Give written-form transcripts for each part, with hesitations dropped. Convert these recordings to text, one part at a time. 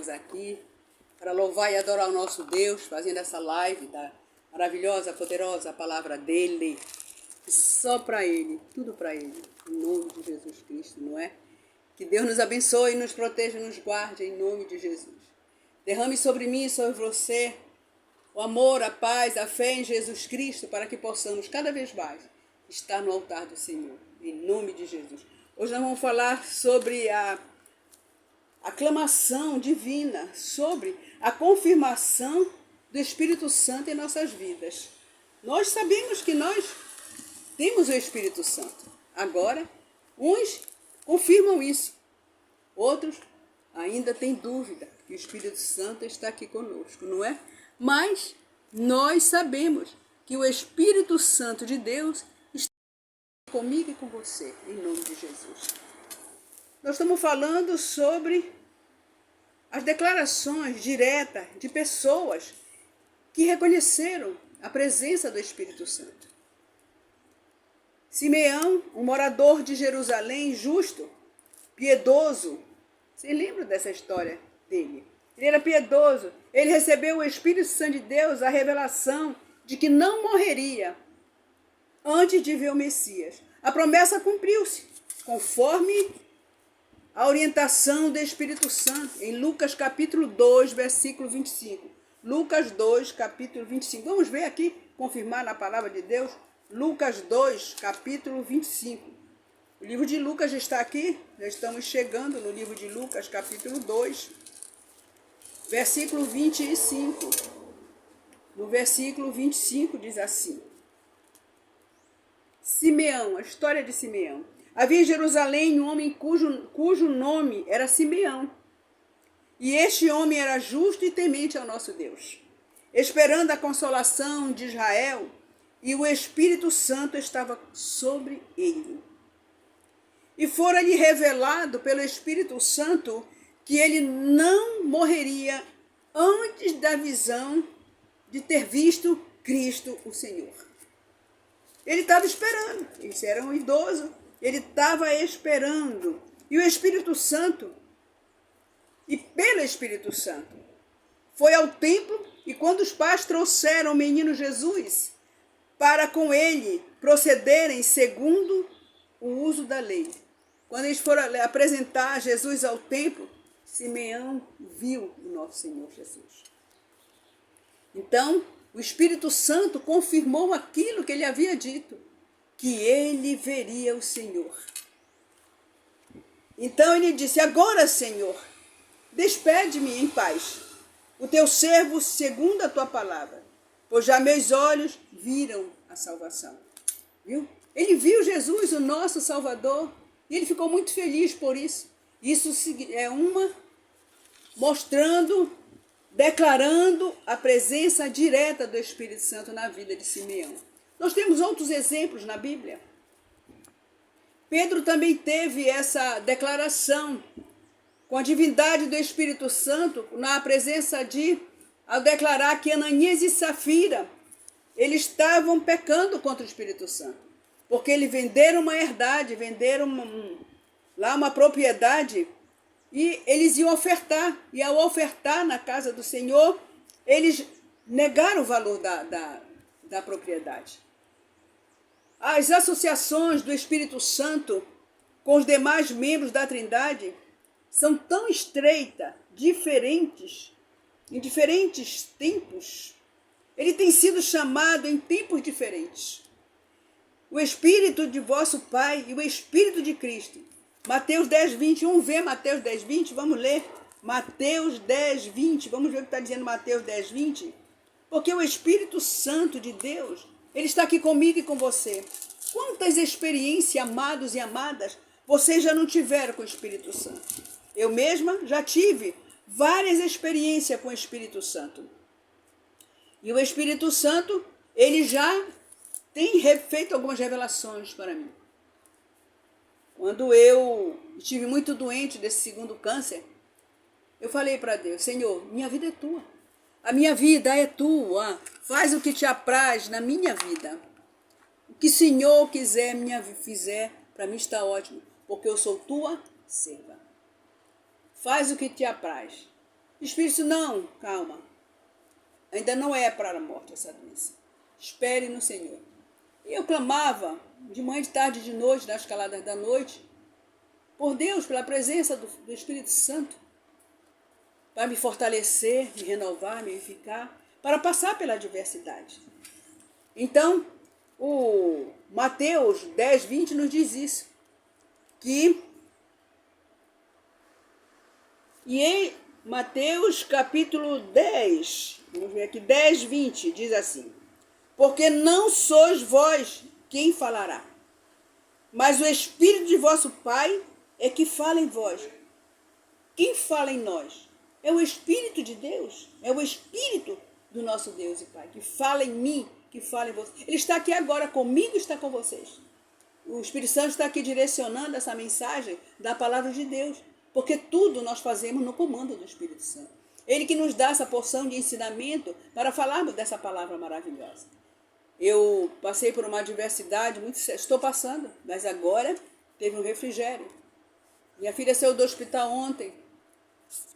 estamos aqui para louvar e adorar o nosso Deus, fazendo essa live da maravilhosa, poderosa palavra dEle. Só para Ele, tudo para Ele, em nome de Jesus Cristo, não é? Que Deus nos abençoe, nos proteja, nos guarde, em nome de Jesus. Derrame sobre mim e sobre você o amor, a paz, a fé em Jesus Cristo, para que possamos cada vez mais estar no altar do Senhor, em nome de Jesus. Hoje nós vamos falar sobre a aclamação divina, sobre a confirmação do Espírito Santo em nossas vidas. Nós sabemos que nós temos o Espírito Santo. Agora, uns confirmam isso, outros ainda têm dúvida que o Espírito Santo está aqui conosco, não é? Mas nós sabemos que o Espírito Santo de Deus está comigo e com você, em nome de Jesus. Nós estamos falando sobre as declarações diretas de pessoas que reconheceram a presença do Espírito Santo. Simeão, um morador de Jerusalém, justo, piedoso. Você lembra dessa história dele? Ele era piedoso. Ele recebeu o Espírito Santo de Deus, a revelação de que não morreria antes de ver o Messias. A promessa cumpriu-se, conforme a orientação do Espírito Santo, em Lucas capítulo 2, versículo 25. Lucas 2, capítulo 25. Vamos ver aqui, confirmar na palavra de Deus. Lucas 2, capítulo 25. O livro de Lucas está aqui, já estamos chegando no livro de Lucas, capítulo 2, versículo 25. No versículo 25 diz assim: Simeão, a história de Simeão. Havia em Jerusalém um homem cujo nome era Simeão. E este homem era justo e temente ao nosso Deus, esperando a consolação de Israel, e o Espírito Santo estava sobre ele. E fora-lhe revelado pelo Espírito Santo que ele não morreria antes da visão de ter visto Cristo, o Senhor. Ele estava esperando, ele era um idoso, ele estava esperando. E o Espírito Santo, e pelo Espírito Santo, foi ao templo, e quando os pais trouxeram o menino Jesus, para com ele procederem segundo o uso da lei. Quando eles foram apresentar Jesus ao templo, Simeão viu o nosso Senhor Jesus. Então, o Espírito Santo confirmou aquilo que ele havia dito, que ele veria o Senhor. Então ele disse: agora, Senhor, despede-me em paz, o teu servo segundo a tua palavra, pois já meus olhos viram a salvação. Viu? Ele viu Jesus, o nosso Salvador, e ele ficou muito feliz por isso. Isso é declarando a presença direta do Espírito Santo na vida de Simeão. Nós temos outros exemplos na Bíblia. Pedro também teve essa declaração com a divindade do Espírito Santo, na presença ao declarar que Ananias e Safira, eles estavam pecando contra o Espírito Santo, porque eles venderam uma herdade, venderam uma propriedade, e eles iam ofertar, e ao ofertar na casa do Senhor, eles negaram o valor da propriedade. As associações do Espírito Santo com os demais membros da Trindade são tão estreitas, em diferentes tempos. Ele tem sido chamado em tempos diferentes. O Espírito de vosso Pai e o Espírito de Cristo. Mateus 10, 20. Vamos ver Mateus 10, 20? Vamos ler Mateus 10, 20. Vamos ver o que está dizendo Mateus 10, 20. Porque o Espírito Santo de Deus, ele está aqui comigo e com você. Quantas experiências, amados e amadas, vocês já não tiveram com o Espírito Santo? Eu mesma já tive várias experiências com o Espírito Santo. E o Espírito Santo, ele já tem feito algumas revelações para mim. Quando eu estive muito doente desse segundo câncer, eu falei para Deus: Senhor, minha vida é tua. A minha vida é tua. Faz o que te apraz na minha vida. O que o Senhor quiser, fizer, para mim está ótimo, porque eu sou tua serva. Faz o que te apraz. O Espírito, não, calma. Ainda não é para a morte essa doença. Espere no Senhor. E eu clamava de manhã, de tarde, de noite, nas caladas da noite, por Deus, pela presença do Espírito Santo, para me fortalecer, me renovar, me edificar, para passar pela adversidade. Então, o Mateus 10, 20 nos diz isso, que e em Mateus capítulo 10, vamos ver aqui, 10, 20, diz assim: porque não sois vós quem falará, mas o Espírito de vosso Pai é que fala em vós. Quem fala em nós? É o Espírito de Deus, é o Espírito do nosso Deus e Pai, que fala em mim, que fala em você. Ele está aqui agora comigo e está com vocês. O Espírito Santo está aqui direcionando essa mensagem da palavra de Deus, porque tudo nós fazemos no comando do Espírito Santo. Ele que nos dá essa porção de ensinamento para falarmos dessa palavra maravilhosa. Eu passei por uma adversidade muito séria, estou passando, mas agora teve um refrigério. Minha filha saiu do hospital ontem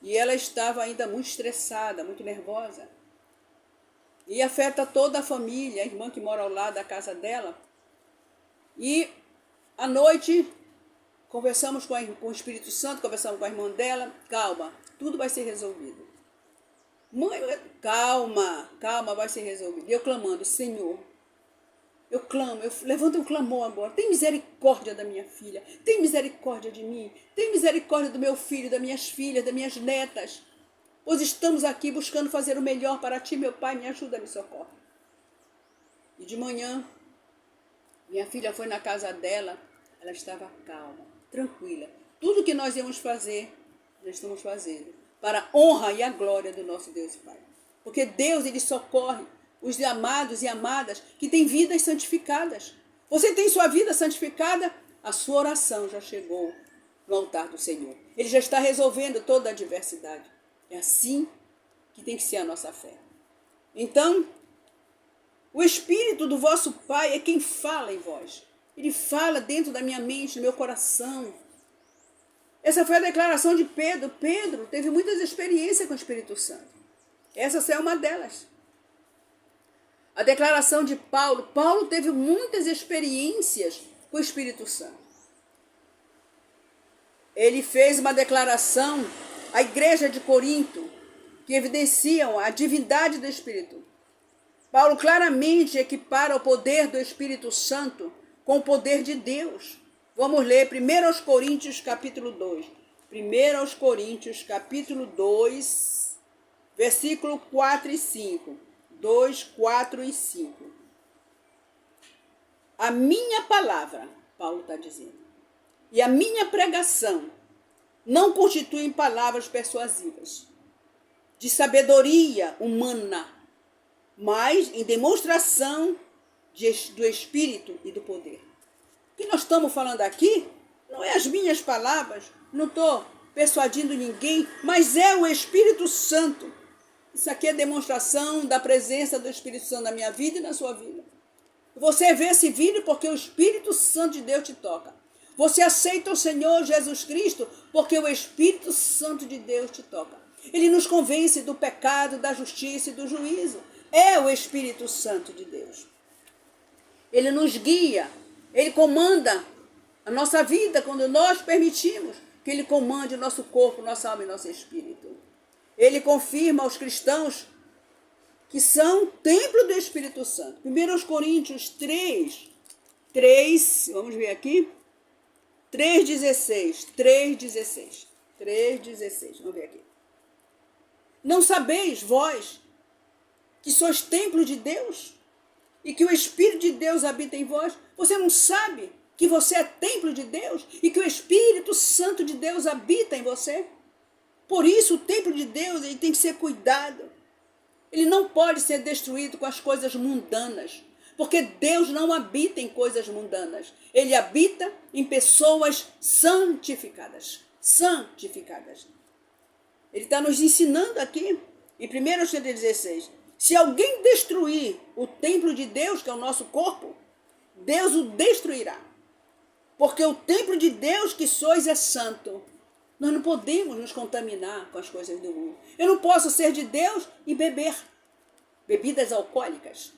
e ela estava ainda muito estressada, muito nervosa. E afeta toda a família, a irmã que mora ao lado da casa dela. E à noite conversamos com o Espírito Santo, conversamos com a irmã dela. Calma, tudo vai ser resolvido. Mãe, calma, vai ser resolvido. E eu clamando, Senhor, eu clamo, eu levanto um clamor agora. Tem misericórdia da minha filha, tem misericórdia de mim, tem misericórdia do meu filho, das minhas filhas, das minhas netas. Pois estamos aqui buscando fazer o melhor para ti, meu Pai, me ajuda, me socorre. E de manhã, minha filha foi na casa dela, ela estava calma, tranquila. Tudo que nós íamos fazer, nós estamos fazendo, para a honra e a glória do nosso Deus e Pai. Porque Deus, Ele socorre os amados e amadas que têm vidas santificadas. Você tem sua vida santificada, a sua oração já chegou no altar do Senhor. Ele já está resolvendo toda a adversidade. É assim que tem que ser a nossa fé. Então, o Espírito do vosso Pai é quem fala em vós. Ele fala dentro da minha mente, do meu coração. Essa foi a declaração de Pedro. Pedro teve muitas experiências com o Espírito Santo. Essa é uma delas. A declaração de Paulo. Paulo teve muitas experiências com o Espírito Santo. Ele fez uma declaração à igreja de Corinto, que evidenciam a divindade do Espírito. Paulo claramente equipara o poder do Espírito Santo com o poder de Deus. Vamos ler 1 Coríntios capítulo 2. 1 Coríntios capítulo 2, versículo 4 e 5. 2, 4 e 5. A minha palavra, Paulo está dizendo, e a minha pregação não constituem palavras persuasivas, de sabedoria humana, mas em demonstração do Espírito e do poder. O que nós estamos falando aqui não é as minhas palavras, não estou persuadindo ninguém, mas é o Espírito Santo. Isso aqui é demonstração da presença do Espírito Santo na minha vida e na sua vida. Você vê esse vídeo porque o Espírito Santo de Deus te toca. Você aceita o Senhor Jesus Cristo porque o Espírito Santo de Deus te toca. Ele nos convence do pecado, da justiça e do juízo. É o Espírito Santo de Deus. Ele nos guia, Ele comanda a nossa vida quando nós permitimos que Ele comande o nosso corpo, nossa alma e nosso espírito. Ele confirma aos cristãos que são templo do Espírito Santo. 1 Coríntios 3, vamos ver aqui, 3,16, vamos ver aqui. Não sabeis vós que sois templo de Deus e que o Espírito de Deus habita em vós? Você não sabe que você é templo de Deus e que o Espírito Santo de Deus habita em você? Por isso o templo de Deus ele tem que ser cuidado. Ele não pode ser destruído com as coisas mundanas, porque Deus não habita em coisas mundanas. Ele habita em pessoas santificadas. Ele está nos ensinando aqui, em 1 Coríntios 16, se alguém destruir o templo de Deus, que é o nosso corpo, Deus o destruirá. Porque o templo de Deus que sois é santo. Nós não podemos nos contaminar com as coisas do mundo. Eu não posso ser de Deus e beber bebidas alcoólicas.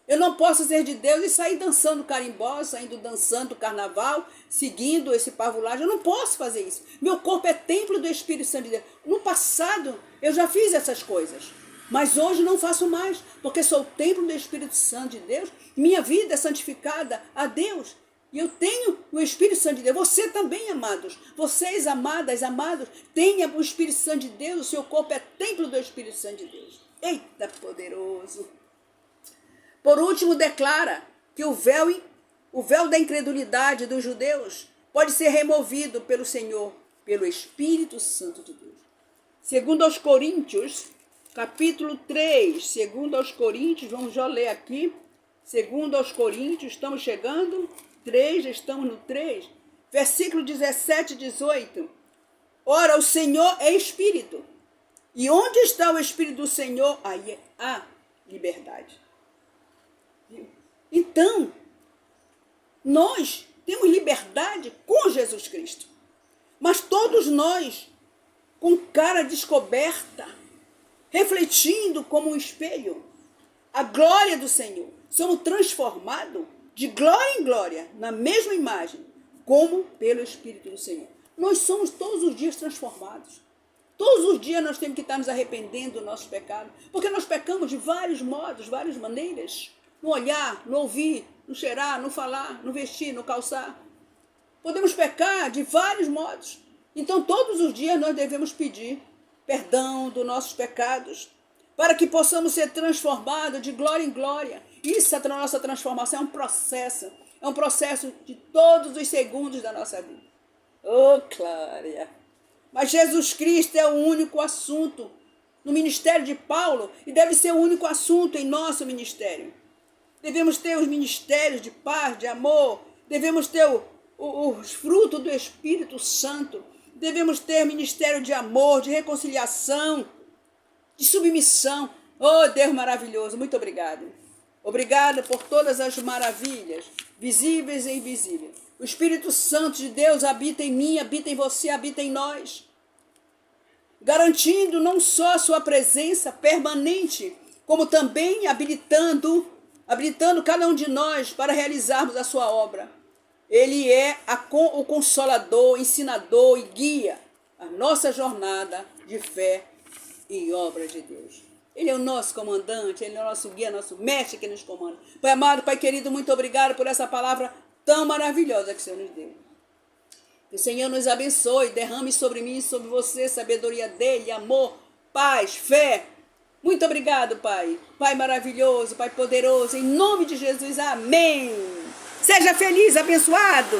Eu não posso ser de Deus e sair dançando carimbó, saindo dançando carnaval, seguindo esse parvulagem. Eu não posso fazer isso. Meu corpo é templo do Espírito Santo de Deus. No passado, eu já fiz essas coisas. Mas hoje não faço mais, porque sou o templo do Espírito Santo de Deus. Minha vida é santificada a Deus. E eu tenho o Espírito Santo de Deus. Você também, amados. Vocês, amadas, amados, tenham o Espírito Santo de Deus. O seu corpo é templo do Espírito Santo de Deus. Eita, poderoso! Por último, declara que o véu da incredulidade dos judeus pode ser removido pelo Senhor, pelo Espírito Santo de Deus. Segundo aos Coríntios, capítulo 3, segundo aos Coríntios, vamos já ler aqui. Segundo aos Coríntios, estamos chegando, 3, estamos no 3, versículo 17 e 18. Ora, o Senhor é Espírito, e onde está o Espírito do Senhor, aí há liberdade. Então, nós temos liberdade com Jesus Cristo. Mas todos nós, com cara descoberta, refletindo como um espelho a glória do Senhor, somos transformados de glória em glória, na mesma imagem, como pelo Espírito do Senhor. Nós somos todos os dias transformados. Todos os dias nós temos que estar nos arrependendo do nosso pecado, porque nós pecamos de vários modos, várias maneiras. No olhar, no ouvir, no cheirar, no falar, no vestir, no calçar. Podemos pecar de vários modos. Então, todos os dias nós devemos pedir perdão dos nossos pecados, para que possamos ser transformados de glória em glória. Isso, a nossa transformação é um processo de todos os segundos da nossa vida. Oh, glória! Mas Jesus Cristo é o único assunto no ministério de Paulo e deve ser o único assunto em nosso ministério. Devemos ter os ministérios de paz, de amor. Devemos ter os frutos do Espírito Santo. Devemos ter ministério de amor, de reconciliação, de submissão. Oh, Deus maravilhoso, muito obrigado. Obrigada por todas as maravilhas, visíveis e invisíveis. O Espírito Santo de Deus habita em mim, habita em você, habita em nós. Garantindo não só a sua presença permanente, como também habilitando cada um de nós para realizarmos a sua obra. Ele é o consolador, ensinador e guia a nossa jornada de fé e obra de Deus. Ele é o nosso comandante, Ele é o nosso guia, nosso mestre que nos comanda. Pai amado, Pai querido, muito obrigado por essa palavra tão maravilhosa que o Senhor nos deu. Que o Senhor nos abençoe, derrame sobre mim e sobre você sabedoria dEle, amor, paz, fé. Muito obrigado, Pai. Pai maravilhoso, Pai poderoso, em nome de Jesus, amém. Seja feliz, abençoado.